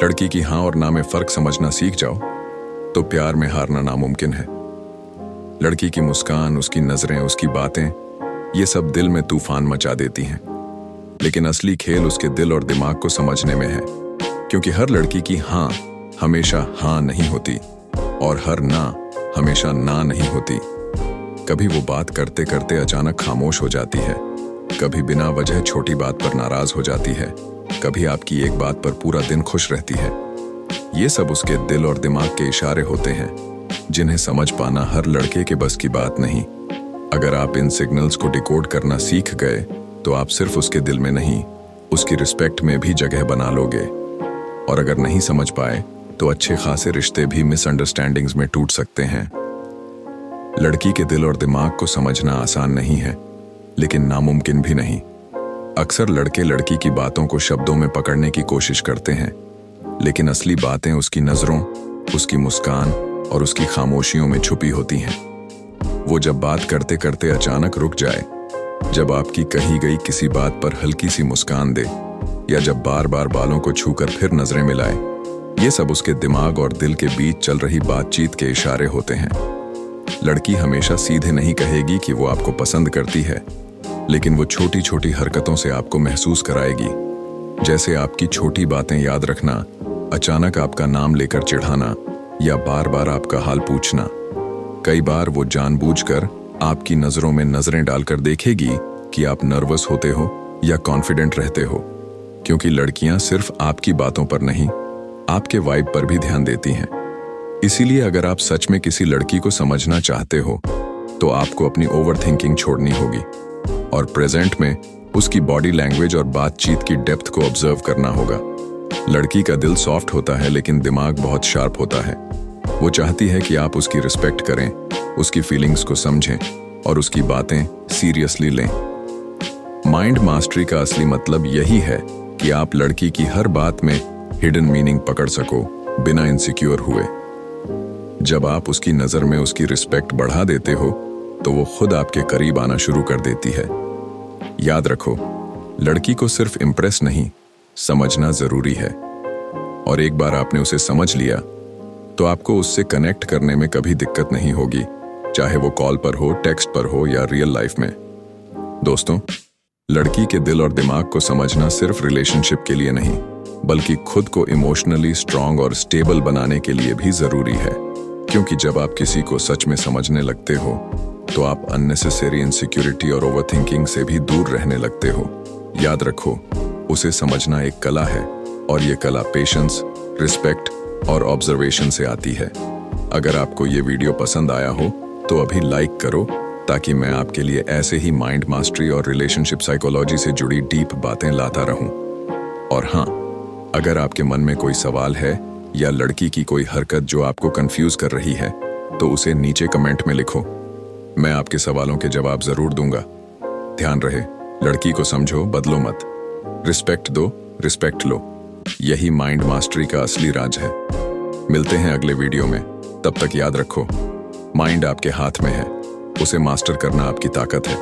लड़की की हाँ और ना में फर्क समझना सीख जाओ तो प्यार में हारना नामुमकिन है। लड़की की मुस्कान, उसकी नजरें, उसकी बातें, ये सब दिल में तूफान मचा देती हैं। लेकिन असली खेल उसके दिल और दिमाग को समझने में है, क्योंकि हर लड़की की हाँ हमेशा हाँ नहीं होती और हर ना हमेशा ना नहीं होती। कभी वो बात करते करते अचानक खामोश हो जाती है, कभी बिना वजह छोटी बात पर नाराज हो जाती है, कभी आपकी एक बात पर पूरा दिन खुश रहती है। ये सब उसके दिल और दिमाग के इशारे होते हैं, जिन्हें समझ पाना हर लड़के के बस की बात नहीं। अगर आप इन सिग्नल्स को डिकोड करना सीख गए तो आप सिर्फ उसके दिल में नहीं, उसकी रिस्पेक्ट में भी जगह बना लोगे। और अगर नहीं समझ पाए तो अच्छे खासे रिश्ते भी मिसअंडरस्टैंडिंग्स में टूट सकते हैं। लड़की के दिल और दिमाग को समझना आसान नहीं है, लेकिन नामुमकिन भी नहीं। अक्सर लड़के लड़की की बातों को शब्दों में पकड़ने की कोशिश करते हैं, लेकिन असली बातें उसकी नजरों, उसकी मुस्कान और उसकी खामोशियों में छुपी होती हैं। वो जब बात करते करते अचानक रुक जाए, जब आपकी कही गई किसी बात पर हल्की सी मुस्कान दे, या जब बार बार बालों को छूकर फिर नजरें मिलाए, ये सब उसके दिमाग और दिल के बीच चल रही बातचीत के इशारे होते हैं। लड़की हमेशा सीधे नहीं कहेगी कि वो आपको पसंद करती है, लेकिन वो छोटी छोटी हरकतों से आपको महसूस कराएगी। जैसे आपकी छोटी बातें याद रखना, अचानक आपका नाम लेकर चिढ़ाना या बार बार आपका हाल पूछना। कई बार वो जानबूझकर आपकी नजरों में नजरें डालकर देखेगी कि आप नर्वस होते हो या कॉन्फिडेंट रहते हो, क्योंकि लड़कियां सिर्फ आपकी बातों पर नहीं, आपके वाइब पर भी ध्यान देती हैं। इसीलिए अगर आप सच में किसी लड़की को समझना चाहते हो तो आपको अपनी ओवरथिंकिंग छोड़नी होगी और प्रेजेंट में उसकी बॉडी लैंग्वेज और बातचीत की डेप्थ को ऑब्जर्व करना होगा। लड़की का दिल सॉफ्ट होता है, लेकिन दिमाग बहुत शार्प होता है। वो चाहती है कि आप उसकी रिस्पेक्ट करें, उसकी फीलिंग्स को समझें और उसकी बातें सीरियसली लें। माइंड मास्टरी का असली मतलब यही है कि आप लड़की की हर बात में हिडन मीनिंग पकड़ सको, बिना इनसिक्योर हुए। जब आप उसकी नजर में उसकी रिस्पेक्ट बढ़ा देते हो तो वो खुद आपके करीब आना शुरू कर देती है। याद रखो, लड़की को सिर्फ इम्प्रेस नहीं, समझना जरूरी है। और एक बार आपने उसे समझ लिया तो आपको उससे कनेक्ट करने में कभी दिक्कत नहीं होगी, चाहे वो कॉल पर हो, टेक्स्ट पर हो या रियल लाइफ में। दोस्तों, लड़की के दिल और दिमाग को समझना सिर्फ रिलेशनशिप के लिए नहीं, बल्कि खुद को इमोशनली स्ट्रांग और स्टेबल बनाने के लिए भी जरूरी है। क्योंकि जब आप किसी को सच में समझने लगते हो तो आप अननेसेसरी इनसिक्योरिटी और ओवरथिंकिंग से भी दूर रहने लगते हो। याद रखो, उसे समझना एक कला है और ये कला पेशेंस, रिस्पेक्ट और ऑब्जर्वेशन से आती है। अगर आपको ये वीडियो पसंद आया हो तो अभी लाइक करो, ताकि मैं आपके लिए ऐसे ही माइंड मास्टरी और रिलेशनशिप साइकोलॉजी से जुड़ी डीप बातें लाता रहूं। और हाँ, अगर आपके मन में कोई सवाल है या लड़की की कोई हरकत जो आपको कंफ्यूज कर रही है, तो उसे नीचे कमेंट में लिखो। मैं आपके सवालों के जवाब जरूर दूंगा। ध्यान रहे, लड़की को समझो, बदलो मत। रिस्पेक्ट दो, रिस्पेक्ट लो। यही माइंड मास्टरी का असली राज है। मिलते हैं अगले वीडियो में। तब तक याद रखो, माइंड आपके हाथ में है, उसे मास्टर करना आपकी ताकत है।